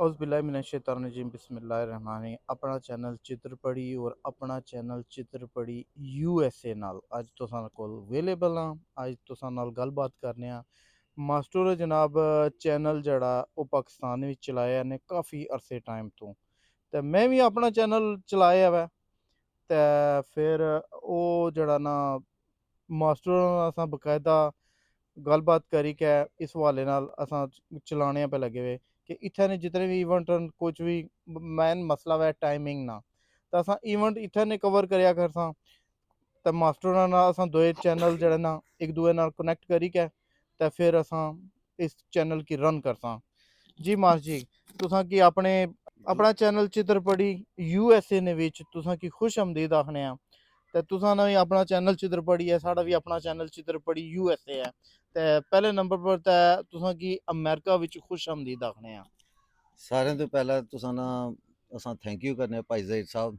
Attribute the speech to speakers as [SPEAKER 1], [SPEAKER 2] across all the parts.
[SPEAKER 1] औज़बिल्लाहिमिनश्शैतानिर्रजीम बिस्मिल्लाहिर्रहमानिर्रहीम। अपना चैनल चित्रपड़ी और अपना चैनल चित्रपड़ी USA नाल अज तुसां कोल अवेलेबल हाँ। अज तुसां नाल गलबात करने आ मास्टर जनाब चैनल जड़ा वो पाकिस्तान विच चलाया ने काफ़ी अरसे टाइम तो ते मैं भी अपना चैनल चलाया वै ते फिर वो जड़ा ना मास्टर असां बकायदा गलबात करी कै इस हवाले नाल असां चलाने पे लगे हुए कि इत्थै ने जितने भी इवेंट न कुछ भी मैन मसला वै टाइमिंग ना तो असां इवेंट इत्थै ने कवर करया करसां ते मास्टर नाल असां दोए चैनल जेह्ड़े ना एक दूए नाल कनैक्ट करी कै ते फिर असां इस चैनल की रन करसां। जी मास जी तुसां की अपने
[SPEAKER 2] जी
[SPEAKER 1] अपना चैनल चित्रपड़ी USA ने विच तुसां की खुश आमदीद आखने आ ते तुसां दा भी अपना चैनल चित्रपड़ी है, साढ़ा भी अपना चैनल चित्रपड़ी USA है ते पहले नंबर पर ते तुसां की अमेरिका विच खुश आमदीद आखने आ।
[SPEAKER 2] सारें तो पहला तुसां ना असां थैंक यू करने भाई ज़हीर साहब।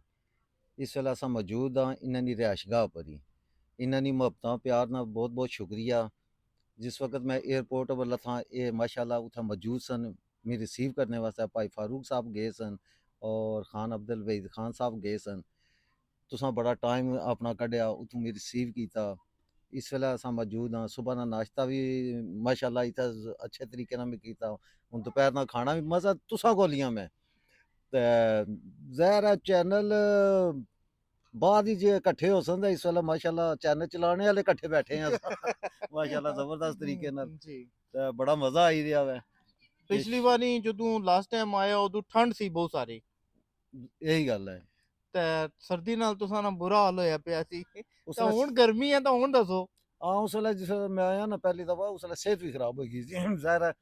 [SPEAKER 2] इस वेले असां मौजूद हाँ इन्हां दी रिहायशगाह पर ही। इन्हां दी मुहब्बतां प्यार नाल बहुत बहुत शुक्रिया। जिस वक्त मैं एयरपोर्ट पर लथा ये माशाल्लाह उत्थे मौजूद सन मैं रिसीव करने वास्ते भाई फारूक साहब गए सन और खान अब्दुल वहीद खान साहब गए सन। तुसां बड़ा टाइम अपना कड्ढिया उत्थों मैं रिसीव किया। इस वेले असां मौजूद हाँ। सुबह का नाश्ता भी माशाल्लाह इत्थे अच्छे तरीके नाल मैं कीता। हुण दोपहर दा खाना भी मज़ा तुसां कोल ही आं मैं ते ज़ाहिर है चैनल बाद ही जे इकट्ठे हो सन ते इस वेले माशाल्लाह चैनल चलाने आह्ले इकट्ठे बैठे हैं असां माशाल्लाह ज़बरदस्त तरीके नाल
[SPEAKER 1] जी
[SPEAKER 2] ते बड़ा मज़ा आई रिहा वै ते
[SPEAKER 1] पिछली वारी जदों लास्ट टाइम आया उदों ठंड सी बहुत सारी
[SPEAKER 2] यही गल है।
[SPEAKER 1] ते सर्दी नाल तुसां ना बुरा हाल होया पिया सी
[SPEAKER 2] उस
[SPEAKER 1] ते
[SPEAKER 2] वेले
[SPEAKER 1] हुण गर्मी है ते हुण दसो।
[SPEAKER 2] हाँ उस वेले जिस वेले मैं आया ना पहली दफ़ा उस वेले सेहत भी खराब हो गई सी ज़ाहिर है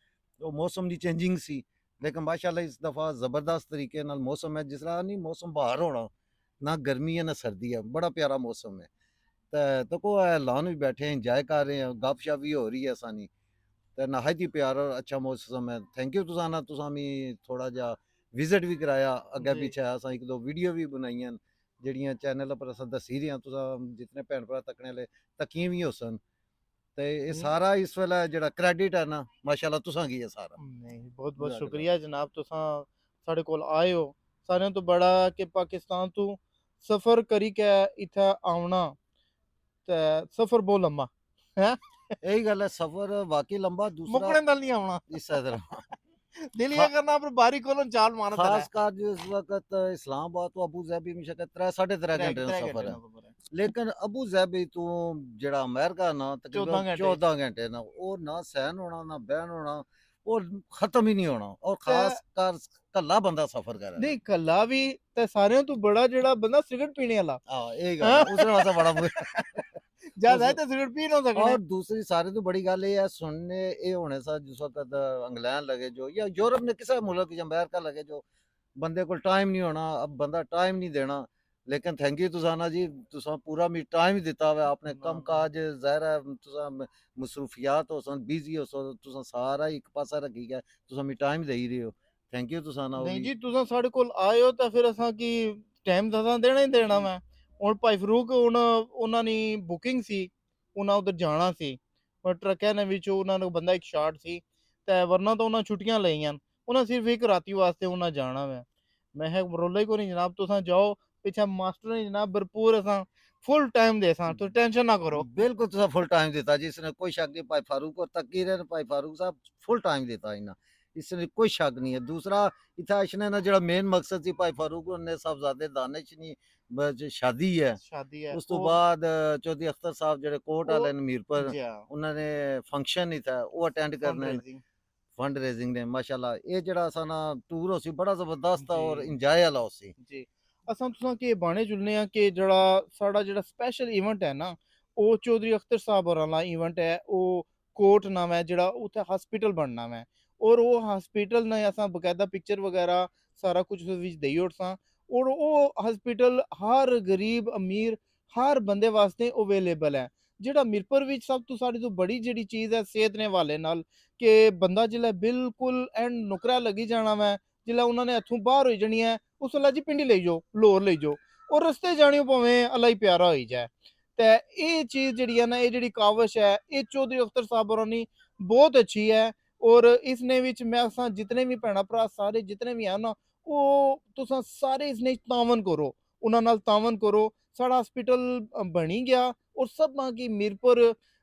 [SPEAKER 2] वो मौसम दी चेंजिंग सी लेकिन माशाल्लाह इस दफ़ा ज़बरदस्त तरीके नाल मौसम है जिस तरह नहीं मौसम बाहर होना ना गर्मी है ना सर्दी है बड़ा प्यारा मौसम है। तो को लान भी बैठे हैं इंजॉय कर रहे हैं गप शप भी हो रही है आसानी ते नहायत ही प्यारा और अच्छा मौसम है। थैंक यू तुसां ना तुसां मी थोड़ा जा विजिट भी कराया अग्गे
[SPEAKER 1] जी
[SPEAKER 2] पिच्छे असां इक दो वीडियो भी बनाइयां जेह्ड़ियां चैनल पर असां दस्सी दियां तुसां जितने भैन भ्रा तक्कने आह्ले तक्कियां भी होसन ते एह् सारा इस वेल्लै जेह्ड़ा क्रेडिट है ना माशाल्लाह तुसां गी है सारा।
[SPEAKER 1] नहीं बहुत बहुत
[SPEAKER 2] जज़ाकल्लाह।
[SPEAKER 1] शुक्रिया जनाब तुसां साढ़े कोल आए हो सारें तो बड़ा कि पाकिस्तान तो सफर करी कै इत्थै औना ते सफर बहुत लम्मा है
[SPEAKER 2] यही गल्ल है सफ़र वाक़ई लंबा दूसरा
[SPEAKER 1] मुक्कने नाल नहीं औना
[SPEAKER 2] इस्सै तरह
[SPEAKER 1] दिल
[SPEAKER 2] खा
[SPEAKER 1] ये करना पर बारी कोलों चाल मारना तेरे
[SPEAKER 2] खासकर जिस वक़्त इस्लामाबाद तो अबू ज़ैबी में शायद 3 साढ़े 3
[SPEAKER 1] त्रै
[SPEAKER 2] घंटे दा
[SPEAKER 1] त्रै घंटे
[SPEAKER 2] सफ़र है।
[SPEAKER 1] ना सफर है
[SPEAKER 2] लेकिन अबू ज़ैबी तो जेह्ड़ा अमेरिका ना तकरीबन
[SPEAKER 1] 14 घंटे
[SPEAKER 2] 14 घंटे ना ओह् ना सैह्न होना ना बैह्न होना और ख़त्म ही नहीं होना और
[SPEAKER 1] ते
[SPEAKER 2] ख़ासकर कल्ला बंदा सफ़र करै ना।
[SPEAKER 1] नहीं कल्ला भी ते सारें तो बड़ा जेड़ा बंदा सिगरट पीने आह्ला
[SPEAKER 2] हाँ, यही गल्ल
[SPEAKER 1] हैं
[SPEAKER 2] है उसदे वास्ते बड़ा बुरा
[SPEAKER 1] ज्यादा
[SPEAKER 2] उस
[SPEAKER 1] है ते सिगरट पी ना सकने
[SPEAKER 2] और दूसरी सारे तो बड़ी गल ये है सुनने ये होने सा जिस वक़्त इंग्लैंड लगे जो या यूरोप ने किसी मुल्क च अमेरिका लगे जो बंदे को टाइम नहीं होना अब बंदा टाइम नहीं देना। लेकिन थैंक यू तुसाना जी तुसां पूरा मी टाइम दित्ता हुआ अपने
[SPEAKER 1] ना
[SPEAKER 2] कम
[SPEAKER 1] ना
[SPEAKER 2] काज ज़ाहिर है तुसां मसरूफियात हो सन बिजी हो सो तुसां सारा ही इक पासा रखी के तुसां मी टाइम देई रहे हो। थैंक यू तुसाना ओह्
[SPEAKER 1] नहीं
[SPEAKER 2] बी।
[SPEAKER 1] जी तुसां साढ़े कोल आए हो तो फिर असां की टाइम तो असां देना ही देना मैं ਹੁਣ ਭਾਈ ਫਰੂਕ ਉਹਨਾਂ ਦੀ ਬੁਕਿੰਗ ਸੀ ਉਹਨਾਂ ਉਧਰ ਜਾਣਾ ਸੀ ਪਰ ਟਰੱਕਿਆਂ ਨੇ ਵਿੱਚ ਉਹਨਾਂ ਨੂੰ ਬੰਦਾ ਇੱਕ ਸ਼ਾਰਟ ਸੀ ਤੇ ਵਰਨਾ ਤਾਂ ਉਹਨਾਂ ਛੁੱਟੀਆਂ ਲਈਆਂ ਉਹਨਾਂ ਸਿਰਫ ਇੱਕ ਰਾਤੀ ਵਾਸਤੇ ਉਹਨਾਂ ਜਾਣਾ ਮੈਂ ਕਿਹਾ ਰੋਲਾ ਹੀ ਕੋਈ ਨਹੀਂ ਜਨਾਬ ਤੁਸੀਂ ਜਾਓ ਪਿੱਛੇ ਮਾਸਟਰ ਨੇ ਜਨਾਬ ਭਰਪੂਰ ਅਸਾਂ ਫੁੱਲ ਟਾਈਮ ਦੇ ਸਾਂ ਤੁਸੀਂ ਟੈਨਸ਼ਨ ਨਾ ਕਰੋ
[SPEAKER 2] बिल्कुल तुसां फुल टाइम दित्ता जी इसने कोई शक नहीं भाई फारूक और तकी रहे भाई फारूक साहब फुल टाइम दित्ता इन्ना इसने कोई शक नहीं है। दूसरा इत्थै अचने दा जेह्ड़ा मेन मकसद सी भाई फारूक ने साहबजादे दानिश नी शादी है
[SPEAKER 1] शादी है
[SPEAKER 2] उस तो
[SPEAKER 1] ਉਹ
[SPEAKER 2] बाद चौधरी अख्तर साहब जेह्ड़े कोर्ट
[SPEAKER 1] ਉਹ
[SPEAKER 2] आह्ले न मीरपुर
[SPEAKER 1] जी हाँ
[SPEAKER 2] उन्होंने फंक्शन इत्थै ओह् अटेंड
[SPEAKER 1] फंड
[SPEAKER 2] करने न
[SPEAKER 1] रेजिंग
[SPEAKER 2] फंड रेजिंग ने माशाल्लाह एह् जेह्ड़ा साना टूर होसी बड़ा जबरदस्त
[SPEAKER 1] जी
[SPEAKER 2] और इंजॉय आह्ला होसी।
[SPEAKER 1] जी असां तुसां के बाने चुनने आं कि जेह्ड़ा साढ़ा जेह्ड़ा स्पेशल इवेंट है ना ओह् चौधरी अख्तर साहब होरां दा इवेंट है ओह् कोर्ट नाम है जेह्ड़ा उत्थै हॉस्पिटल बनना है और ओह् हॉस्पिटल ने असां बकायदा पिक्चर वगैरह सारा कुछ उस विच देई ओड़सां और ओह् हॉस्पिटल हर गरीब अमीर हर बंदे वास्ते अवेलेबल है जेह्ड़ा मीरपुर विच सब तो सारी तो बड़ी जेह्ड़ी चीज़ है सेहत दे हवाले नाल कि बंदा जिल्लै बिल्कुल एंड नुकरा लगी जाना जिल्लै उन्हां ने इत्थूं बाहर होई जानी है उस वेल्लै जी पिंडी लेई जाओ लाहौर लेई जाओ और रस्ते जाने भावें अल्लाह ही प्यारा होई जाए ते एह् चीज़ जेह्ड़ी है ना एह् जेह्ड़ी कावश है एह् चौधरी अख्तर साहब होरां दी बहुत अच्छी है ਔਰ ਇਸਨੇ ਵਿੱਚ ਮੈਂ ਅਸਾਂ ਜਿਤਨੇ ਵੀ ਭੈਣਾਂ ਭਰਾ ਸਾਰੇ ਜਿਤਨੇ ਵੀ ਹਨ ਨਾ, ਉਹ ਤੁਸਾਂ ਸਾਰੇ ਇਸਨੇ ਤਾਵਨ ਕਰੋ, ਉਹਨਾਂ ਨਾਲ ਤਾਵਨ ਕਰੋ। ਸਾਡਾ ਹਸਪੀਟਲ ਬਣੀ ਗਿਆ ਔਰ ਸਭਾਂ ਕੀ ਮੀਰਪੁਰ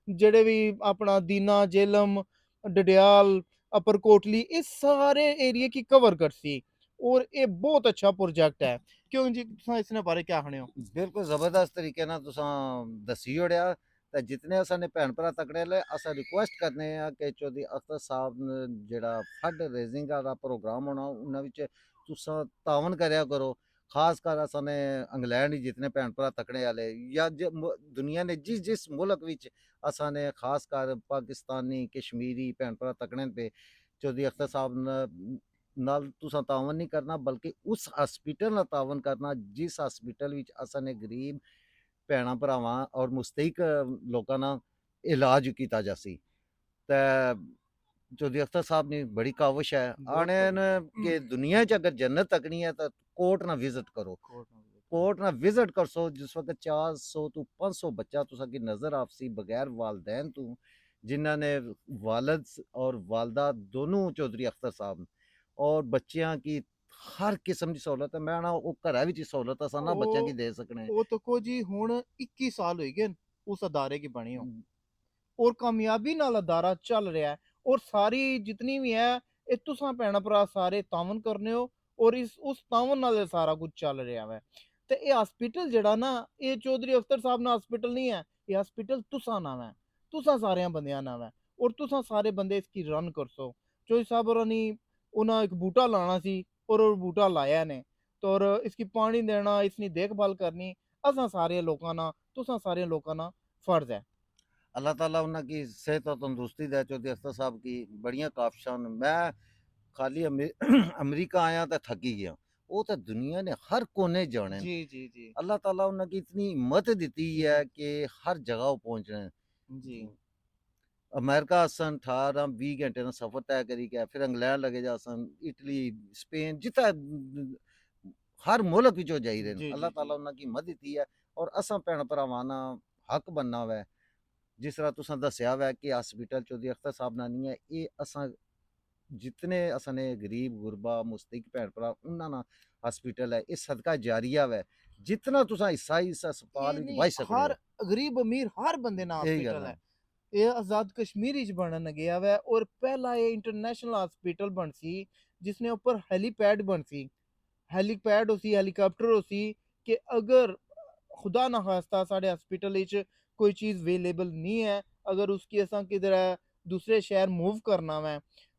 [SPEAKER 1] ਜਿਹੜੇ ਵੀ ਆਪਣਾ ਦੀਨਾ ਜੇਲਮ ਡਡਿयाल अपर कोटली इस सारे एरिया की कवर करसी और ये बहुत अच्छा प्रोजेक्ट है। क्यों जी तुसां इसने बारे क्या आखने हो?
[SPEAKER 2] बिल्कुल ज़बरदस्त तरीके नाल तुसां दस्सी ओड़ेआ ते जितने असां भैन भरा तकड़े ले असां रिक्वेस्ट करने आ कि चौधरी अख्तर साहब ने जेह्ड़ा फंड रेजिंग दा प्रोग्राम होना उन्हां विच तुसां तावन करया करो। खास कर असां ने इंग्लैंड च जितने भैन भरा तकड़े आह्ले या दुनिया ने जिस जिस मुल्क विच असां ने खास कर पाकिस्तानी कश्मीरी भैन भरा तकड़े न पे चौधरी अख्तर साहब नाल तुसां तावन नहीं करना बल्कि उस हॉस्पिटल नाल तावन करना जिस हॉस्पिटल विच असां ने गरीब भैणां भरावां और मुस्तहिक लोकां दा इलाज कीता जासी ते चौधरी अख्तर साहब दी बड़ी काविश है
[SPEAKER 1] बहुत
[SPEAKER 2] आने
[SPEAKER 1] बड़ी
[SPEAKER 2] न कि दुनिया च अगर जन्नत तकनी है तो कोर्ट ना विजिट करो
[SPEAKER 1] कोर्ट में
[SPEAKER 2] कोर्ट ना विजिट कर सो जिस वक्त 400 तो 500 बच्चा तुसा की नज़र आपसी बगैर वालदैन तो जिन्हों ने वालद और वालदा दोनों चौधरी अख्तर साहब और बच्चियां की हर किस्म की सहूलत है मैं ना वो घरा विच सहूलत असां ना बच्चों की
[SPEAKER 1] ਉਹ
[SPEAKER 2] दे सकने
[SPEAKER 1] ਉਹ ਤੱਕੋ ਜੀ ਹੁਣ 21 ਸਾਲ ਹੋਈ ਗਏ ਉਸ ਅਦਾਰੇ ਕੀ ਬਣੀ ਹੋ ਔਰ ਕਾਮਯਾਬੀ ਨਾਲ ਅਦਾਰਾ ਚੱਲ ਰਿਹਾ ਹੈ ਔਰ ਸਾਰੀ ਜਿਤਨੀ ਵੀ ਹੈ ਇਹ ਤੁਸਾਂ ਭੈਣਾਂ ਭਰਾ ਸਾਰੇ ਤਾਵਨ ਕਰਨੇ ਹੋ ਔਰ ਉਸ ਤਾਵਨ ਨਾਲ ਇਹ ਸਾਰਾ ਕੁਝ ਚੱਲ ਰਿਹਾ ਹੈ ਤੇ ਇਹ ਹਸਪੀਟਲ ਜਿਹੜਾ ਨਾ ਇਹ ਚੌਧਰੀ ਅਖਤਰ ਸਾਹਿਬ ਨਾਲ ਹਸਪੀਟਲ ਨਹੀਂ ਹੈ ਇਹ ਹਸਪੀਟਲ ਤੁਸਾਂ ਨਾਮ ਹੈ ਤੁਸਾਂ ਸਾਰਿਆਂ ਬੰਦਿਆਂ ਨਾਮ ਹੈ ਔਰ ਤੁਸਾਂ ਸਾਰੇ ਬੰਦੇ ਇਸ ਕੀ ਰਨ ਕਰਸੋ ਚੌਧਰੀ ਸਾਹਿਬ ਹੋਰਾਂ ਨੇ ਉਹਨਾਂ ਇੱਕ ਬੂਟਾ ਲਾਣਾ ਸੀ ਔਰ ਉਹ ਬੂਟਾ ਲਾਇਆ ਨੇ ਔਰ ਇਸकी ਪਾਣੀ ਦੇਣਾ ਇਸकी ਦੇਖਭਾਲ ਕਰਨੀ ਅਸਾਂ ਸਾਰੇ ਲੋਕਾਂ ਨਾਲ ਤੁਸਾਂ ਸਾਰੇ ਲੋਕਾਂ ਨਾਲ ਫਰਜ਼ ਹੈ।
[SPEAKER 2] अल्लाह ताला उनकी सेहत और तंदुरुस्ती दे चौधरी अख्तर साहब की बड़ियां काफशान मैं खाली अमेरिका आया तो थकी गया वो तो दुनिया ने हर कोने जाने
[SPEAKER 1] जी जी जी
[SPEAKER 2] अल्लाह ताला उनकी इतनी हिम्मत दी है कि हर जगह वो पहुंच रहे
[SPEAKER 1] जी
[SPEAKER 2] हैं अमेरिका असन 18-20 घंटे का सफर तय करी गया फिर इंग्लैंड लगे जा सन इटली स्पेन जितना हर मुल्क विचों जाई रहे
[SPEAKER 1] जी
[SPEAKER 2] अल्लाह
[SPEAKER 1] जी
[SPEAKER 2] ताला
[SPEAKER 1] जी
[SPEAKER 2] उनकी हिम्मत दी है और असां भैन भरावां ना हक बनना वै जिस तरह तुसां दस्सिया वै कि हॉस्पिटल चौधरी अख्तर साहब ना नहीं है ये असां जितने असां ने गरीब गुरबा मुस्तहिक भैन भरा उन्हां ना हॉस्पिटल है ये सदका जारिया वै जितना तुसां हिस्सा इस
[SPEAKER 1] ये
[SPEAKER 2] अस्पताल विच
[SPEAKER 1] नहीं
[SPEAKER 2] पाई सकदे
[SPEAKER 1] हर
[SPEAKER 2] हो
[SPEAKER 1] गरीब अमीर हर बंदे ना
[SPEAKER 2] यही गल
[SPEAKER 1] हॉस्पिटल
[SPEAKER 2] है
[SPEAKER 1] है ये आजाद कश्मीर च बनन गया हुआ है और पहला ये इंटरनेशनल हॉस्पिटल बन सी जिसने ऊपर हेलीपैड बन सी हेलीपैड उसी हेलीकॉप्टर उसी कि अगर खुदा ना खास्ता साढ़े हॉस्पिटल च कोई चीज़ अवेलेबल नहीं है अगर उसकी असा किधर है दूसरे शहर मूव करना है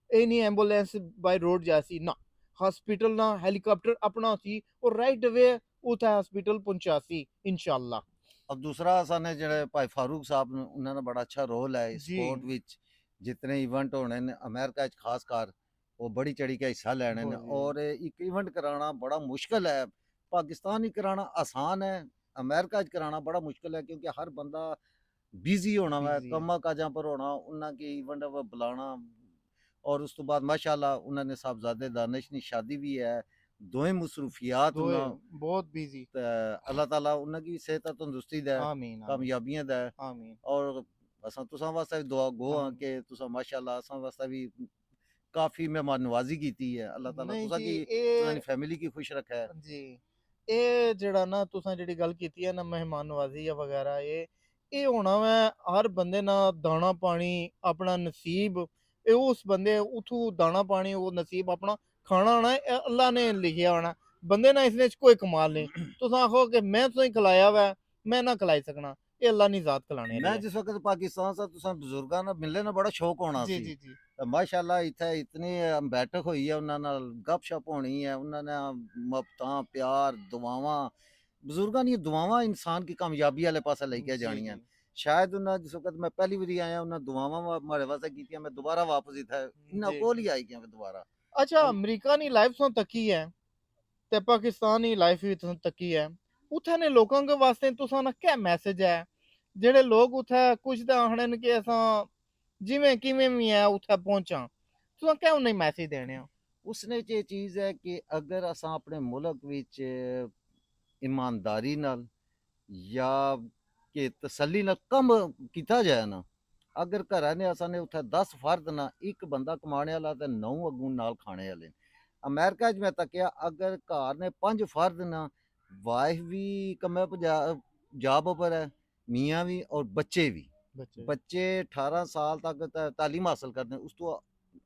[SPEAKER 1] ये नहीं एम्बुलेंस बाय रोड जैसी ना हॉस्पिटल ना हेलीकॉप्टर अपना सी और राइट अवे उतना हॉस्पिटल पहुंचा सी इंशाल्लाह।
[SPEAKER 2] और दूसरा साने जेह्ड़े भाई फारूक साहब न उन्हां दा बड़ा अच्छा रोल है
[SPEAKER 1] जी
[SPEAKER 2] स्पोर्ट विच जितने इवेंट होने न अमेरिका च खास कर वो बड़ी चढ़ी के हिस्सा लैने न
[SPEAKER 1] बहुत जी
[SPEAKER 2] और एक इवेंट कराना बड़ा मुश्किल है पाकिस्तान च कराना आसान है अमेरिका च कराना बड़ा मुश्किल है क्योंकि हर बंदा बिजी होना वै
[SPEAKER 1] बिजी है
[SPEAKER 2] कम्मा काजां पर होना उन्हां की इवेंट पर बुलाना और उस तो बाद माशाल्लाह उन्होंने साहबजादे दानिश दी शादी भी है दोवें मसरूफियात
[SPEAKER 1] दोए
[SPEAKER 2] उन्हां
[SPEAKER 1] बहुत बिजी
[SPEAKER 2] ते अल्लाह ताला उन्हां की सेहत तंदुरुस्ती दे
[SPEAKER 1] आमीन आमीन
[SPEAKER 2] कामयाबियां दे
[SPEAKER 1] आमीन
[SPEAKER 2] और असां तुसां वास्ते भी दुआ गो हां
[SPEAKER 1] आमीन
[SPEAKER 2] कि तुसां माशाल्लाह असां वास्ते भी काफ़ी मेहमान नवाज़ी कीती है अल्लाह ताला
[SPEAKER 1] नहीं
[SPEAKER 2] तुसां
[SPEAKER 1] जी
[SPEAKER 2] की तुसां दी
[SPEAKER 1] ये
[SPEAKER 2] फैमिली की खुश रखे
[SPEAKER 1] जी ਇਹ ਜਿਹੜਾ ਨਾ ਤੁਸੀਂ ਜਿਹੜੀ ਗੱਲ ਕੀਤੀ ਹੈ ਨਾ ਮਹਿਮਾਨ ਨਵਾਜ਼ੀ ਜਾਂ ਵਗੈਰਾ ਇਹ ਹੋਣਾ ਮੈਂ ਹਰ ਬੰਦੇ ਨਾਲ ਦਾਣਾ ਪਾਣੀ ਆਪਣਾ ਨਸੀਬ ਇਹ ਉਸ ਬੰਦੇ ਉਥੋਂ ਦਾਣਾ ਪਾਣੀ ਉਹ ਨਸੀਬ ਆਪਣਾ ਖਾਣਾ ਹੋਣਾ ਇਹ ਅੱਲਾ ਨੇ ਲਿਖਿਆ ਹੋਣਾ ਬੰਦੇ ਨਾਲ ਇਸ ਵਿੱਚ ਕੋਈ ਕਮਾਲ ਨਹੀਂ ਤੁਸੀਂ ਆਖੋ ਕਿ ਮੈਂ ਤੁਸੀਂ ਖਿਲਾਇਆ ਵਾ ਮੈਂ ਨਾ ਖਿਲਾਈ ਸਕਣਾ ਇਹ ਅੱਲਾ ਨੇ ਜ਼ਾਤ ਖਿਲਾਣੇ
[SPEAKER 2] मैं
[SPEAKER 1] ਲਈ ਹੈ
[SPEAKER 2] जिस वक्त पाकिस्तान सा तुसां बुजुर्गां नाल मिलने ना बड़ा शौक होना
[SPEAKER 1] ਜੀ
[SPEAKER 2] सी
[SPEAKER 1] ਜੀ ਜੀ
[SPEAKER 2] ते माशाल्लाह इत्थे इतनी बैठक होई है उन्हां नाल गपशप होनी है उन्हां ने मुहब्बतां प्यार दुआवां बुजुर्गां दी दुआवां इंसान की कामयाबी वाले पासे लेके
[SPEAKER 1] ਜੀ
[SPEAKER 2] जानियां
[SPEAKER 1] ਜੀ
[SPEAKER 2] शायद उन्हां जिस वक्त मैं पहली बारी आया उन्हां दुआवां मारे वास्ते कीतियां मैं दोबारा वापस इत्थे इन्हां
[SPEAKER 1] ਜੀ
[SPEAKER 2] कोल ही आई गया मैं दोबारा
[SPEAKER 1] ਅੱਛਾ
[SPEAKER 2] उन-
[SPEAKER 1] ਅਮਰੀਕਾ ਦੀ ਲਾਈਫ ਤੋਂ ਤੱਕੀ ਹੈ ਤੇ ਪਾਕਿਸਤਾਨ ਦੀ ਲਾਈਫ ਵੀ ਤੁਸਾਂ ਤੱਕੀ ਹੈ ਉੱਥੇ ਨੇ ਲੋਕਾਂ ਦੇ ਵਾਸਤੇ ਤੁਸਾਂ ਦਾ ਕੀ ਮੈਸੇਜ ਹੈ ਜਿਹੜੇ ਲੋਕ ਉੱਥੇ ਕੁਝ ਤਾਂ ਆਖਣ ਕਿ ਅਸਾਂ ਜਿਵੇਂ ਕਿਵੇਂ ਵੀ ਹੈ ਉੱਥੇ ਪਹੁੰਚਾਂ ਤੁਸਾਂ ਕਿਉਂ ਨਹੀਂ ਮੈਸੇਜ ਦੇਣੇ ਹੋ
[SPEAKER 2] उसने च ये चीज़ है कि अगर असां अपने मुल्क विच ईमानदारी नाल या कि तसल्ली नाल कम कीता जाए ना अगर घरा ने असां ने उत्थे 10 फर्द ना एक बंदा कमाने वाला ते 9 अग्गों नाल खाने वाले अमेरिका च मैं तक्या अगर घर ने 5 फर्द ना वाइफ भी कम्मै पर जॉब पर है मियाँ भी और बच्चे भी
[SPEAKER 1] बच्चे
[SPEAKER 2] बच्चे 18 साल तक तालीम हासिल करदे उस तो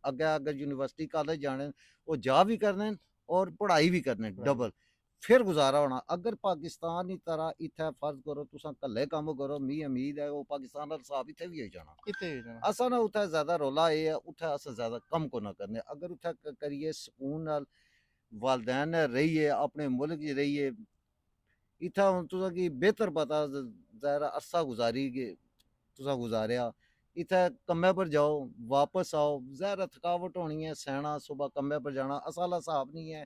[SPEAKER 2] अग्गें अगर यूनिवर्सिटी कॉलेज जाने वो जॉब भी करने और पढ़ाई भी करने
[SPEAKER 1] पढ़ाई
[SPEAKER 2] डबल फिर गुजारा होना अगर पाकिस्तान की तरह इत्थै फर्ज करो तुसां कल्ले कम्म करो मी उम्मीद है वो पाकिस्तान दा हिसाब इत्थै भी होई जाना
[SPEAKER 1] इत्थे ही जाना
[SPEAKER 2] असां ना उत्थै ज्यादा रौला एह् है उत्थै अस ज्यादा कम्म को ना करने अगर उत्थै करिए सकून नाल वालदैन ने रहिए अपने मुल्क च रहिए इत्थै हुन तुसें गी बेहतर पता ज़ाहिर अरसा गुजारी गे तुसें गुजारेआ इत्थै कम्मै पर जाओ वापस आओ ज़ाहिर थकावट होनी है सैना सुबह कम्मै पर जाना असा आह्ला हिसाब नहीं है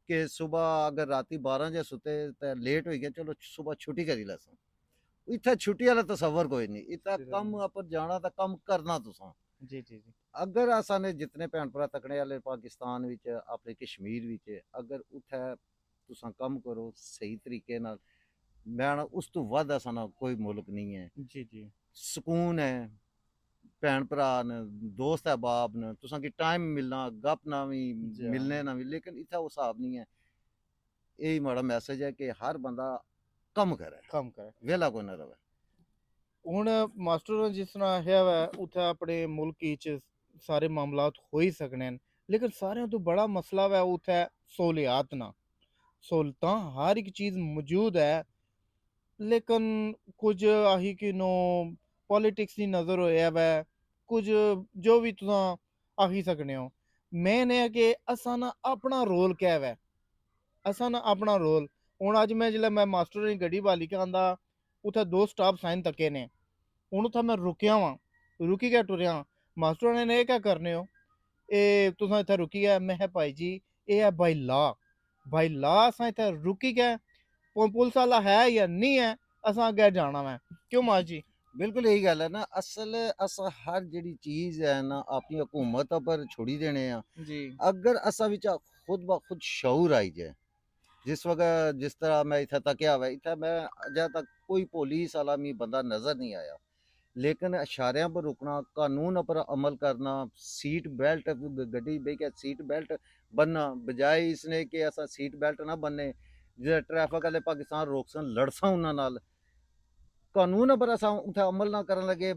[SPEAKER 2] कि सुबह अगर राती 12 बजे सुते ते लेट होई गया चलो सुबह छुट्टी करी लैसां इत्थै छुट्टी आह्ला तसव्वुर कोई नहीं इत्थै कम्म पर जाना ते कम्म करना तुसां
[SPEAKER 1] जी जी जी
[SPEAKER 2] अगर असां ने जितने भैन भ्रा तकने आह्ले पाकिस्तान विच अपने कश्मीर विच अगर उत्थै तुसां कम्म करो सही तरीके नाल मैं ना उस तो वध असां ना कोई मुल्क नहीं है
[SPEAKER 1] जी जी
[SPEAKER 2] सकून है भैन भ्रा न दोस्त अहबाब न तुसां गी टाइम मिलना गप ना भी
[SPEAKER 1] जा
[SPEAKER 2] मिलने ना भी लेकिन इत्थै ओह् हिसाब नहीं है यही माड़ा मैसेज है कि हर बंदा कम्म करे
[SPEAKER 1] कम करे
[SPEAKER 2] वेला कोई ना रवे
[SPEAKER 1] ਹੁਣ ਮਾਸਟਰ ਨੇ ਜਿਸ ਤਰ੍ਹਾਂ ਹੈ ਵਾ ਉੱਥੇ ਆਪਣੇ ਮੁਲਕ ਵਿੱਚ ਸਾਰੇ ਮਾਮਲਾਤ ਹੋ ਹੀ ਸਕਣੇ ਨੇ ਲੇਕਿਨ ਸਾਰਿਆਂ ਤੋਂ ਬੜਾ ਮਸਲਾ ਵਾ ਉੱਥੇ ਸਹੂਲੀਅਤ ਨਾ ਸਹੂਲਤਾਂ ਹਰ ਇੱਕ ਚੀਜ਼ ਮੌਜੂਦ ਹੈ ਲੇਕਿਨ ਕੁਝ ਆਹੀ ਕਿ ਨੋ ਪੋਲਿਟਿਕਸ ਦੀ ਨਜ਼ਰ ਹੋਇਆ ਵਾ ਕੁਝ ਜੋ ਵੀ ਤੁਸੀਂ ਆਹੀ ਸਕਣੇ ਹੋ ਮੇਨ ਹੈ ਕਿ ਅਸਾਂ ਨਾ ਆਪਣਾ ਰੋਲ ਕਿਆ ਵਾ ਅਸਾਂ ਨਾ ਆਪਣਾ ਰੋਲ ਹੁਣ ਅੱਜ ਮੈਂ ਜਿਹੜਾ ਮੈਂ ਮਾਸਟਰ ਦੀ ਗੱਡੀ ਵਾਲੀ ਕੇ ਆਂਦਾ ਉੱਥੇ ਦੋ ਸਟਾਪ ਸਾਈਨ ਤੱਕੇ ਨੇ ਹੁਣ ਉੱਥੇ ਮੈਂ ਰੁਕਿਆ ਵਾਂ ਰੁਕੀ ਗਿਆ ਟੁਰਿਆ ਮਾਸਟਰ ਨੇ ਇਹ ਕਿਆ ਕਰਨੇ ਹੋ ਇਹ ਤੁਸੀਂ ਇੱਥੇ ਰੁਕੀ ਗਏ ਮੈਂ ਕਿਹਾ ਭਾਈ ਜੀ ਇਹ ਹੈ ਬਾਈ ਲਾ ਅਸਾਂ ਇੱਥੇ ਰੁਕੀ ਗਏ ਪੁਲਿਸ ਵਾਲਾ ਹੈ ਜਾਂ ਨਹੀਂ ਹੈ ਅਸਾਂ ਅੱਗੇ ਜਾਣਾ ਮੈਂ ਕਿਉਂ ਮਾਸ ਜੀ
[SPEAKER 2] बिल्कुल यही गल है ना असल अस हर जेह्ड़ी चीज है ना अपनी हुकूमत पर छोड़ी देने आ
[SPEAKER 1] जी
[SPEAKER 2] अगर असा बिच खुद ब खुद शऊर आई जाए जिस वक्त जिस तरह मैं इत्थै तक्या हुआ इत्थै मैं अजें तक कोई पुलिस आह्ला मी बंदा नजर नहीं आया लेकिन इशारियां पर रुकना कानून पर अमल करना सीट बेल्ट गड्डी बेही के सीट बेल्ट बनना बजाए इसने कि असा सीट बेल्ट ना बनने जे ट्रैफिक वाले पाकिस्तान रोकसन लड़सा उन्हां नाल कानून पर असां उत्थै अमल ना करन लगे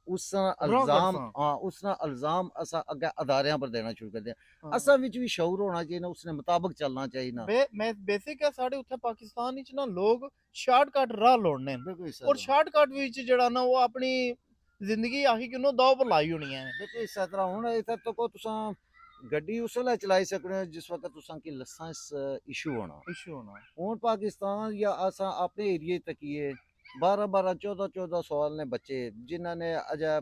[SPEAKER 2] उस
[SPEAKER 1] रॉ
[SPEAKER 2] इल्जाम
[SPEAKER 1] करसां
[SPEAKER 2] हाँ उस इल्जाम असां अग्गे अदारियां पर देना शुरू कर दिया
[SPEAKER 1] हाँ
[SPEAKER 2] असां विच भी शऊर होना चाहिए ना उसने मुताबिक चलना चाहिए ना
[SPEAKER 1] मैं बेसिक है साढ़े उत्थे पाकिस्तान विच ना लोग शार्टकट राह लोड़ने न
[SPEAKER 2] बिल्कुल इस
[SPEAKER 1] और
[SPEAKER 2] तरह
[SPEAKER 1] शार्टकट विच जेड़ा ना वो अपनी जिंदगी आही कि नो दाव पर लाई होनी है
[SPEAKER 2] बिल्कुल इस तरह हुन इत्थै तको तुसां गड्डी उसलै चलाई सकने हो जिस वक्त तुसां की लाइसेंस इशू होना
[SPEAKER 1] इशू होना
[SPEAKER 2] हून पाकिस्तान या असां अपने एरिए तकिए 12 14 साल ने बच्चे जिन्हों ने अजय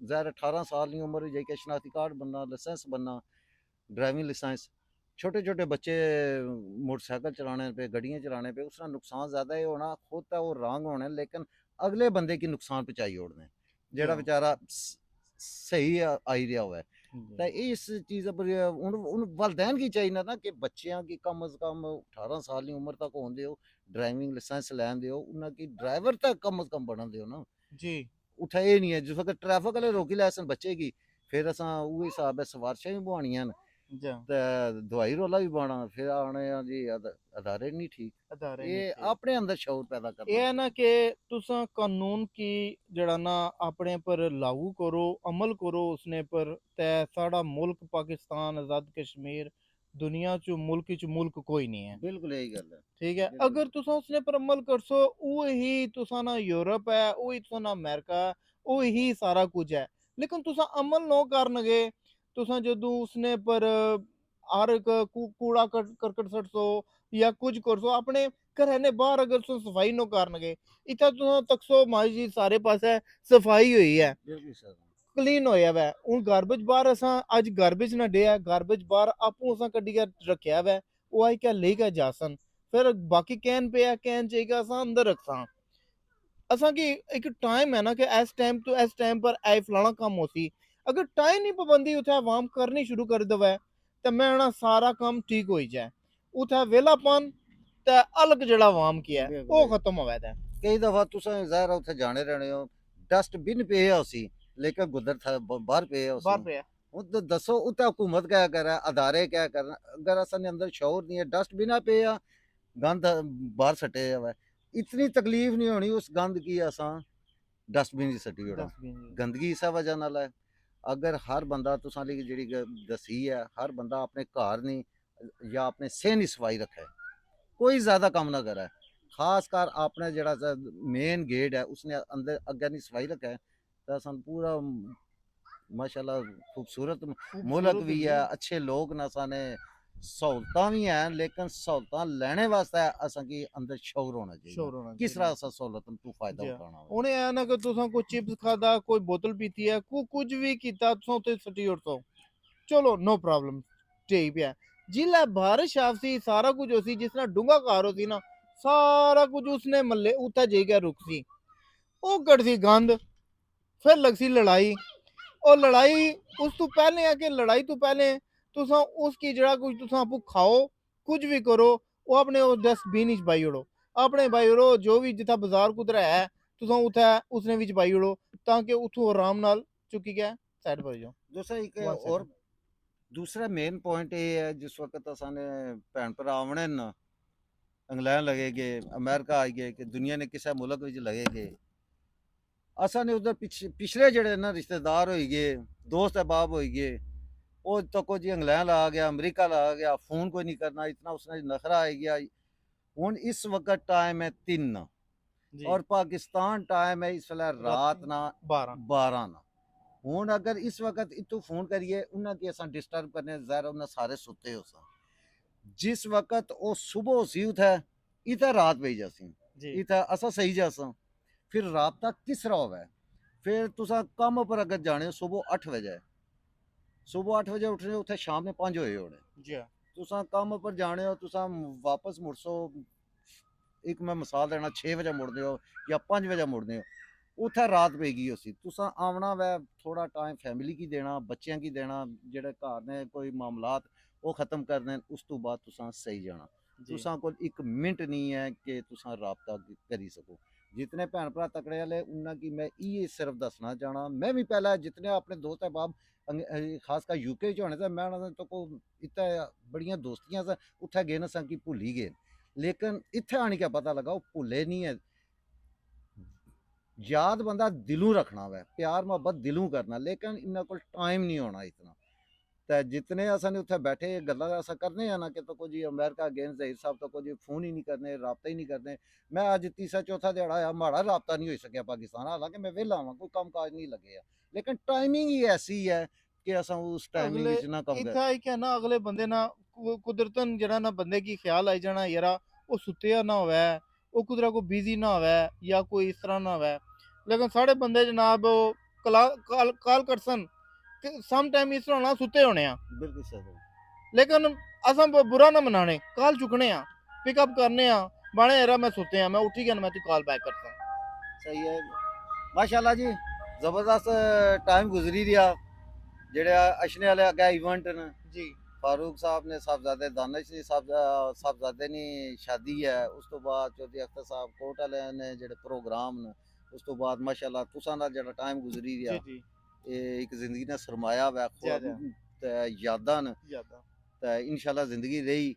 [SPEAKER 2] ज़ाहिर 18 साल की उम्र जाइए शनाख्ती कार्ड बनना लाइसेंस बनना ड्राइविंग लाइसेंस छोटे छोटे बच्चे मोटरसाइकिल चलाने पे गड्डियाँ चलाने पे उसका नुकसान ज़्यादा ही होना खुद तो वो रंग होने लेकिन अगले बंदे की नुकसान पहुँचाई ओड़ने
[SPEAKER 1] जी
[SPEAKER 2] जेह्ड़ा
[SPEAKER 1] हाँ
[SPEAKER 2] बेचारा सही आई रहा होऐ
[SPEAKER 1] जी
[SPEAKER 2] ते इस चीज़ पर हून वालदैन गी चाहिए ना कि बच्चें गी कम अज कम 18 साल की उम्र तक होन देओ ड्राइविंग लाइसेंस लैन देओ उन्हें की ड्राइवर तक कम अज कम बनन देओ ना
[SPEAKER 1] जी
[SPEAKER 2] उत्थै एह् निं ऐ जिस वक्त ट्रैफिक आह्ले रोकी लैसन बच्चे गी फिर असां उ'ऐ हिसाब ऐ सफारशां बी बोआनियां न
[SPEAKER 1] जा
[SPEAKER 2] ते दोआई रोला बी पाना फिर आने जी अदारे निं ठीक
[SPEAKER 1] अदारे नहीं
[SPEAKER 2] एह्
[SPEAKER 1] थे
[SPEAKER 2] अपने अंदर शऊर पैदा करना
[SPEAKER 1] ਇਹ ਹੈ ਨਾ
[SPEAKER 2] चाहिए
[SPEAKER 1] ਕਿ ਤੁਸੀਂ ਕਾਨੂੰਨ ਕੀ ਜਿਹੜਾ ਨਾ ਆਪਣੇ ਪਰ ਲਾਗੂ ਕਰੋ ਅਮਲ ਕਰੋ ਉਸਨੇ ਪਰ ਤੇ ਸਾਡਾ ਮੁਲਕ ਪਾਕਿस्तान आजाद कश्मीर दुनिया ਚ ਮੁਲਕ ਚ ਮੁਲਕ ਕੋਈ ਨਹੀਂ ਹੈ
[SPEAKER 2] बिल्कुल यही गल है
[SPEAKER 1] ठीक है
[SPEAKER 2] बिल्कुल
[SPEAKER 1] अगर तुसा उसने पर अमल करसो वो ही तुसा ना यूरोप है वो ही तुसा ना अमेरिका वो ही सारा कुछ है लेकिन तुसा अमल नो करनगे तुसा जदों उसने पर हर एक कूड़ा करकट सटसो या कुछ करसो अपने घरै ने बाहर अगर तुस सफाई नो करनगे इत्थै तुसा तकसो माई जी सारे पासे सफाई हुई है
[SPEAKER 2] बिल्कुल सर
[SPEAKER 1] क्लीन होया वै हून गार्बेज बाहर असां अज गार्बेज ना डे है गार्बेज बाहर आपूं असां कड्ढियै रखेआ वै ओह् आई क्या लेई के जासन फिर बाकी कैन पे है कैन चाहिए असां अंदर रखसां असां की एक टाइम है ना कि इस टाइम तो इस टाइम पर ऐ फलाना कम्म होसी अगर टाइम दी पाबंदी उत्थै अवाम करनी शुरू कर देवै ते मैं ना सारा कम्म ठीक होई जाए उत्थै वेलापन ते अलग जेह्ड़ा अवाम की है
[SPEAKER 2] बिल्कुल
[SPEAKER 1] ओह् खत्म होवै दा
[SPEAKER 2] कई दफा तुसें ज़ाहिर उत्थै जाने रहने हो ਡਸਟਬਿਨ ਪਏ ਆ ਉਸੀ ਲੇਕਿਨ ਗੁੱਦਰ ਬਾਹਰ ਪਏ ਆ
[SPEAKER 1] ਬਾਹਰ
[SPEAKER 2] ਉਸੀ
[SPEAKER 1] ਪਿਆ
[SPEAKER 2] ਹੁਣ ਤਾਂ ਦੱਸੋ ਉੱਤੇ हुकूमत क्या कर रहा है अदारे क्या कर रहे हैं अगर असन अंदर शौर नहीं है डस्टबिन पे या गंद बाहर सटे हुआ है इतनी तकलीफ नहीं होनी उस गंद की असा डस्टबिन च सटी ओड़ा
[SPEAKER 1] डस्टबिन
[SPEAKER 2] गंदगी इस वजह नाल है अगर हर बंदा तुसां ली जेह्ड़ी दसी है हर बंदा अपने घर नहीं या अपने सेहनी सफाई रखे कोई ज़्यादा कम ना करे खास कर अपने जेह्ड़ा मेन गेट है उसने अंदर अग्गें नहीं सफाई रखे तो सन पूरा माशाल्लाह खूबसूरत मुल्क
[SPEAKER 1] खूबसूरत
[SPEAKER 2] भी
[SPEAKER 1] होंदी
[SPEAKER 2] है
[SPEAKER 1] है
[SPEAKER 2] अच्छे लोग न साने सहूलतां भी हैं लेकिन सहूलतां लैने वास्ते असां की अंदर शौर होना चाहिए
[SPEAKER 1] शोर होना
[SPEAKER 2] किस
[SPEAKER 1] चाहिए
[SPEAKER 2] तरह असां सहूलत तू फायदा
[SPEAKER 1] जी हाँ
[SPEAKER 2] उठाना
[SPEAKER 1] उन्हें ऐ ना कि तुसां कोई चिप्स खादा कोई बोतल पीती है कुछ भी कीता तुसां उत्थे सट्टी ओड़ो चलो नो प्रॉब्लम ठीक पे जिल्लै बारिश आवसी सारा कुछ होसी जिस तरह डूंगा कार होसी ना सारा कुछ उसने मल्ले उत्थे जाइयै रुकसी ओ कटसी गंद फिर लगसी लड़ाई और लड़ाई उस तो पहले है कि लड़ाई तो पहले तुसां उसकी जड़ा कुछ तुसां आपू खाओ कुछ भी करो वो अपने उस डस्टबिन च पाई ओड़ो अपने पाई ओड़ो जो भी जित्थै बाजार कुदरै है तुसां उत्थै उसने बिच पाई ओड़ो ताकि उत्थों आराम नाल चुक्की गै साइड पर जाओ
[SPEAKER 2] दूसरा एक
[SPEAKER 1] वन
[SPEAKER 2] और
[SPEAKER 1] सेकंड
[SPEAKER 2] दूसरा मेन पॉइंट ये है जिस वक्त असाने भैन भरा आवने न इंग्लैंड लगेगे अमेरिका आई गए कि दुनिया ने किसी मुल्क विच लगेगे असा ने उधर पिछले जड़े ना रिश्तेदार हो गए दोस्त अहबाब हो गए वो तो को जी इंग्लैंड आ गया अमेरिका आ गया फोन कोई नहीं करना इतना उसने नखरा आ गया हूँ इस वक्त टाइम है 3
[SPEAKER 1] जी
[SPEAKER 2] और पाकिस्तान टाइम है इस वेले रात ना
[SPEAKER 1] 12
[SPEAKER 2] 12 ना हूँ अगर इस वक्त इतों फोन करिए उन्हें की असा डिस्टर्ब करने ज़ाहिर उन्हें सारे सुते हो सा जिस वक्त वो सुबह सी उठे इतने रात पई जासी
[SPEAKER 1] जी
[SPEAKER 2] इतने असा सही जासा फिर रात तक तीसरा होवे फिर तुसा कम पर अगर जाने सुबह 8 बजे सुबह 8 बजे उठने उत्थे शाम ने 5 होए होने
[SPEAKER 1] जी हाँ
[SPEAKER 2] तुसा कम पर जाने हो तुसा वापस मुड़सो एक मैं मिसाल देना 6 बजे मुड़दे हो या 5 बजे मुड़दे हो उत्थे रात पेगी उसी तुसा आवना वै थोड़ा टाइम फैमिली की देना बच्चों की देना जेह्ड़े घर ने कोई मामलात वो ख़त्म करने उस तो बाद तुसा सही जाना
[SPEAKER 1] जी
[SPEAKER 2] तुसा कोल एक मिनट नहीं है कि तुसा राबता करी सको जितने भैन भरा तकड़े आह्ले उन्ना की मैं इयै सिर्फ दसना चाहना मैं भी पहले जितने अपने दोस्त अहबाब खासकर यूके च होने ते मैं उन्हां तो को इत्थे बड़ियां दोस्तियां स उत्थे गे न सा कि भुल्ल ही गए लेकिन इत्थे आने के पता लगा वो भुल्ले नहीं है याद बंदा दिलों रखना वै प्यार मोहब्बत दिलों करना लेकिन इन्ना कोल टाइम नहीं होना इतना ते जितने असन उत्थे बैठे गल्लां अस करने आ ना कि तो जी अमेरिका अगेंस्ट जहीर साहब तो जी फोन ही नहीं करने राबता ही नहीं करने मैं अज तीसरा चौथा दिहाड़ा आया माड़ा राबता नहीं हो सकिया पाकिस्तान हालांकि मैं वेला आवां कोई कम काज नहीं लगे लेकिन टाइमिंग ही ऐसी है कि अस उस टाइमिंग
[SPEAKER 1] अगले
[SPEAKER 2] ना कम कर
[SPEAKER 1] इत्थै आई क्या ना अगले बंदे ना कुदरतन जेह्ड़ा ना बंदे गी ख्याल आई जाना यरा ओह् सुत्तेआ ना होवै ओह् कुदरै कोई बिजी ना होवै या कोई इस तरह ना होवै लेकिन साढ़े बंदे जनाब काल करसन कि सम टाइम इस तरह होना सुत्ते होने आ
[SPEAKER 2] बिल्कुल सही
[SPEAKER 1] लेकिन असां बुरा ना मनाने काल चुकने आ पिकअप करने आ बाणे यरा मैं सुत्ते आ मैं उठी गया मैं तू कॉल बैक करता
[SPEAKER 2] सही है माशाल्लाह जी जबरदस्त टाइम गुजरी दिया जेह्ड़े अशने आह्ले अग्गें इवेंट न
[SPEAKER 1] जी
[SPEAKER 2] फारूक साहब ने साहबजादे दानिश जी साहबजादे नी शादी है उस तो बाद चौधरी अख्तर साहब कोट आह्ले ने जेह्ड़े प्रोग्राम न उस तो बाद माशाल्लाह तुसां दा जेह्ड़ा टाइम गुजरी
[SPEAKER 1] जी
[SPEAKER 2] दिया
[SPEAKER 1] जी
[SPEAKER 2] एक जिंदगी ने सरमाया वै
[SPEAKER 1] ज्यादा
[SPEAKER 2] ते यादां न
[SPEAKER 1] ज्यादा
[SPEAKER 2] ते इंशाल्लाह जिंदगी रेही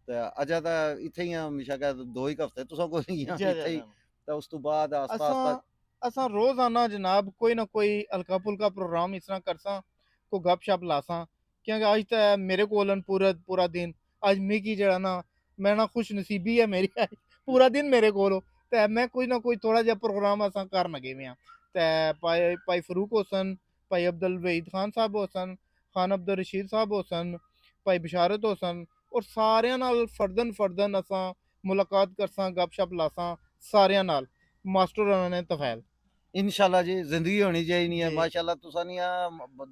[SPEAKER 2] ते अजें ते इत्थै ही हमेशा के 2 हफ्ते तुसां कोल ही इत्थै ही
[SPEAKER 1] ज्यादा
[SPEAKER 2] ते उस तो बाद आस्ता
[SPEAKER 1] असां
[SPEAKER 2] आस्ता
[SPEAKER 1] असां रोजाना जनाब कोई ना कोई हल्का फुल्का प्रोग्राम इस तरह करसां कोई गपशप लासां क्योंकि अज ते मेरे कोल न पूरा पूरा दिन अज मिगी जेह्ड़ा ना मैं ना खुश नसीबी है मेरी अज पूरा दिन मेरे कोल हो ते मैं कोई ना कोई थोड़ा जेहा प्रोग्राम असां कर लगे में आं ते भाई फरूक होसन भाई अब्दुल वहीद खान साहब होसन खान अब्दुल रशीद साहब होसन भाई बिशारत होसन और सारिਆਂ ਨਾਲ फर्दन फर्दन असां मुलाकात करसां गपशप लासां सारिਆਂ ਨਾਲ मास्टर होना ने तफैल
[SPEAKER 2] इंशाल्लाह जी जिंदगी होनी चाहिदी है
[SPEAKER 1] जी
[SPEAKER 2] माशाल्लाह तुसां नियां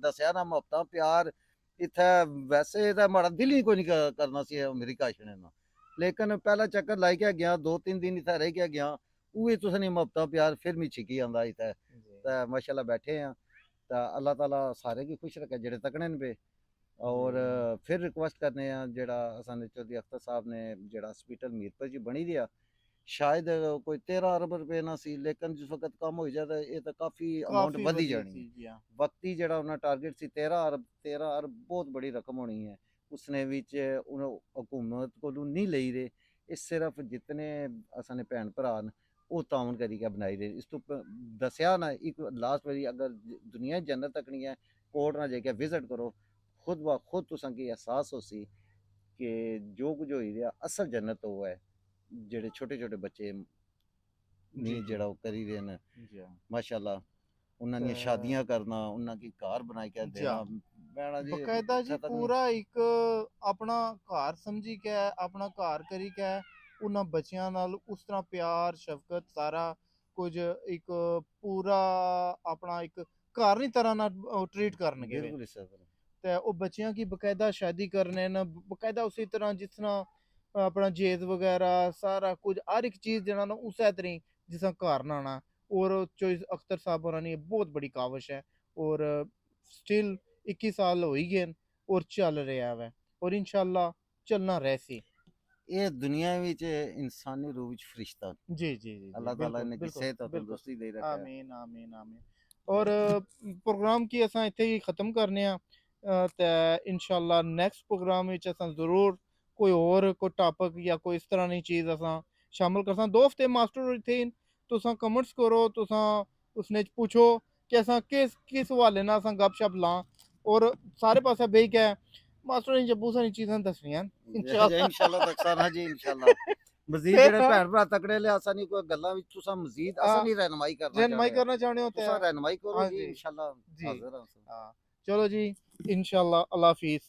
[SPEAKER 2] दस्सेआ ना मुहब्बतां प्यार इत्थै वैसे ते माड़ा दिल ही कोई नहीं करना सी अमेरिका छड़े ना लेकिन पहला चक्कर लाई के गया 2-3 दिन इत्थै रह के गया उहे तुसां नी मुहब्बतां प्यार फिर मी छिकी आंदा इत्थै ते माशाल्लाह बैठे हैं ते अल्लाह ताला सारे गी खुश रखे जेह्ड़े तकने न पे और फिर रिक्वेस्ट करने हैं जेह्ड़ा असां चौधरी अख्तर साहब ने जेह्ड़ा हॉस्पिटल मीरपुर च बनी दिया ਸ਼ਾਇਦ ਕੋਈ 13 ਅਰਬ ਰੁਪਏ ਨਾ ਸੀ, ਲੇਕਿਨ ਜਿਸ ਵਕਤ ਕੰਮ ਹੋ ਜਾਂਦਾ ਇਹ ਤਾਂ ਕਾਫੀ ਅਮਾਉਂਟ
[SPEAKER 1] ਕਾਫੀ
[SPEAKER 2] ਵਧੀ
[SPEAKER 1] ਵਧੀਆ
[SPEAKER 2] ਜਾਣੀ
[SPEAKER 1] ਸੀ
[SPEAKER 2] ਹੈ।
[SPEAKER 1] ਜੀ ਹਾਂ।
[SPEAKER 2] ਵਕਤੀ ਜਿਹੜਾ ਉਹਨਾਂ ਟਾਰਗੇਟ ਸੀ 13 ਅਰਬ, 13 ਅਰਬ ਬਹੁਤ ਬੜੀ ਰਕਮ ਹੋਣੀ ਹੈ। ਉਸਨੇ ਵਿੱਚ ਹਕੂਮਤ ਕੋਲੋਂ ਨਹੀਂ ਲਈ ਰਹੇ, ਇਹ ਸਿਰਫ ਜਿਤਨੇ ਅਸਾਂ ਭੈਣ ਭਰਾ ਨੇ ਉਹ ਤਾਉਨ ਕਰੀ ਕੇ ਬਣਾਈ ਰਹੇ। ਇਸ ਤੋਂ ਦੱਸਿਆ ਨਾ ਇੱਕ ਲਾਸਟ ਵਾਰੀ ਅਗਰ ਦੁਨੀਆ ਜੰਨਤ ਤੱਕਣੀ ਹੈ, ਕੋਰਟ ਨਾ ਜਾ ਕੇ ਵਿਜ਼ਿਟ ਕਰੋ, ਖੁਦ ਬ ਖੁਦ ਤੁਸਾਂ ਕੀ ਅਹਿਸਾਸ ਹੋ ਸੀ ਕਿ ਜੋ ਕੁਝ ਹੋਈ ਰਿਹਾ ਅਸਲ ਜੰਨਤ ਉਹ ਹੈ ਜਿਹੜੇ ਛੋਟੇ ਛੋਟੇ ਬੱਚੇ
[SPEAKER 1] ਜੀ
[SPEAKER 2] ਨਹੀਂ
[SPEAKER 1] ਜੀ
[SPEAKER 2] ਜਿਹੜਾ ਉਹ ਕਰੀ ਰਹੇ ਨੇ।
[SPEAKER 1] ਜੀ ਹਾਂ।
[SPEAKER 2] ਮਾਸ਼ਾਅੱਲਾ ਉਹਨਾਂ ਦੀਆਂ
[SPEAKER 1] ਤੇ
[SPEAKER 2] ਸ਼ਾਦੀਆਂ ਕਰਨਾ, ਉਹਨਾਂ ਕੀ ਘਰ ਬਣਾਈ ਕੇ
[SPEAKER 1] ਜੀ ਹਾਂ।
[SPEAKER 2] ਦੇਣਾ, ਭੈਣਾ ਜੀ
[SPEAKER 1] ਬਕਾਇਦਾ ਜੀ
[SPEAKER 2] ਇੱਥੇ ਤੱਕ ਨਹੀਂ।
[SPEAKER 1] ਪੂਰਾ ਇੱਕ ਆਪਣਾ ਘਰ ਸਮਝੀ ਕੇ, ਆਪਣਾ ਘਰ ਕਰੀ ਕੇ ਉਹਨਾਂ ਬੱਚਿਆਂ ਨਾਲ ਉਸ ਤਰ੍ਹਾਂ ਪਿਆਰ ਸ਼ਫਕਤ ਸਾਰਾ ਕੁਝ ਇੱਕ ਪੂਰਾ ਆਪਣਾ ਇੱਕ ਘਰ ਦੀ ਤਰ੍ਹਾਂ ਨਾਲ ਟ੍ਰੀਟ ਕਰਨਗੇ ਵੇ।
[SPEAKER 2] ਬਿਲਕੁਲ ਇਸ ਤਰ੍ਹਾਂ।
[SPEAKER 1] ਤੇ ਉਹ ਬੱਚਿਆਂ ਕੀ ਬਕਾਇਦਾ ਸ਼ਾਦੀ ਕਰਨੇ ਨਾ, ਬਕਾਇਦਾ ਉਸੇ ਤਰ੍ਹਾਂ ਜਿਸ ਤਰ੍ਹਾਂ ਆਪਣਾ ਜੇਜ਼ ਵਗੈਰਾ ਸਾਰਾ ਕੁਝ ਹਰ ਇੱਕ ਚੀਜ਼ ਜਿਹੜਾ ਨਾ ਉਸੇ ਤਰ੍ਹਾਂ ਹੀ ਜਿਸ ਤਰ੍ਹਾਂ ਘਰ ਨਾਣਾ। ਔਰ ਚੋਇਸ ਅਖਤਰ ਸਾਹਿਬ ਹੋਰਾਂ ਦੀ ਇਹ ਬਹੁਤ ਬੜੀ ਕਾਵਿਸ਼ ਹੈ। ਔਰ ਸਟਿਲ 21 ਸਾਲ ਹੋ ਹੀ ਗਏ ਨੇ ਔਰ ਚੱਲ ਰਿਹਾ ਵੈ ਔਰ ਇਨਸ਼ਾਅੱਲਾ ਚੱਲਣਾ ਰਹਿ ਸੀ।
[SPEAKER 2] ਇਹ ਦੁਨੀਆ ਵਿੱਚ ਇਨਸਾਨੀ ਰੂਹ ਵਿੱਚ ਫਰਿਸ਼ਤਾ
[SPEAKER 1] ਜੀ ਜੀ ਜੀ ਜੀ
[SPEAKER 2] ਅੱਲਾਹ ਤਾਲਾ
[SPEAKER 1] ਬਿਲਕੁਲ
[SPEAKER 2] ਨੇ
[SPEAKER 1] ਬਿਲकुल
[SPEAKER 2] ਸਿਹਤ ਔਰ
[SPEAKER 1] बिल्कुल
[SPEAKER 2] ਤੰਦਰੁਸਤੀ ਦੇ ਰੱਖਿਆ ਹੈ।
[SPEAKER 1] ਆਮੀਨ ਆਮੀਨ ਆਮੀਨ। ਔਰ ਪ੍ਰੋਗਰਾਮ ਕੀ ਅਸਾਂ ਇੱਥੇ ਹੀ ਖਤਮ ਕਰਨੇ ਆ ਤੇ ਇਨਸ਼ਾਅੱਲਾ ਨੈਕਸਟ ਪ੍ਰੋਗਰਾਮ ਵਿੱਚ ਅਸਾਂ ਜ਼ਰੂਰ ਕੋਈ ਹੋਰ ਕੋਈ ਟਾਪਿਕ ਜਾਂ ਕੋਈ ਇਸ ਤਰ੍ਹਾਂ ਦੀ ਚੀਜ਼ ਅਸਾਂ ਸ਼ਾਮਲ ਕਰਸਾਂ। 2 ਹਫ਼ਤੇ ਮਾਸਟਰ ਇੱਥੇ तुसां कमेंट्स करो, तुसां उसने पूछो कि असां किस हवाले नाल असां गपशप लां और सारे पासे बेही के मास्टर ने जब्बू सारी चीज़ां दसनियां इंशाअल्लाह।
[SPEAKER 2] ਇਨਸ਼ਾਅੱਲਾ ਤੱਕ ਜੀ ਇਨਸ਼ਾਅੱਲਾ ਮਜ਼ੀਦ ਜਿਹੜੇ ਭੈਣ ਭਰਾ ਤਕੜੇ ਲਿਆ ਅਸਾਂ ਨਹੀਂ ਕੋਈ ਗੱਲਾਂ ਵਿੱਚ ਤੁਸਾਂ ਮਜ਼ੀਦ ਅਸਾਂ ਨਹੀਂ ਰਹਿਨਮਾਈ ਕਰਨਾ
[SPEAKER 1] रहनुमाई
[SPEAKER 2] ਚਾਹੁੰਦੇ,
[SPEAKER 1] करना चाहते हो तो
[SPEAKER 2] ਤੁਸਾਂ ਰਹਿਨਮਾਈ ਕਰੋ
[SPEAKER 1] हाँ
[SPEAKER 2] ਜੀ
[SPEAKER 1] जी
[SPEAKER 2] ਇਨਸ਼ਾਅੱਲਾ
[SPEAKER 1] जी
[SPEAKER 2] ਹਾਜ਼ਰ ਹਾਂ।
[SPEAKER 1] हाँ चलो जी इंशाअल्लाह अल्लाह हाफिज़।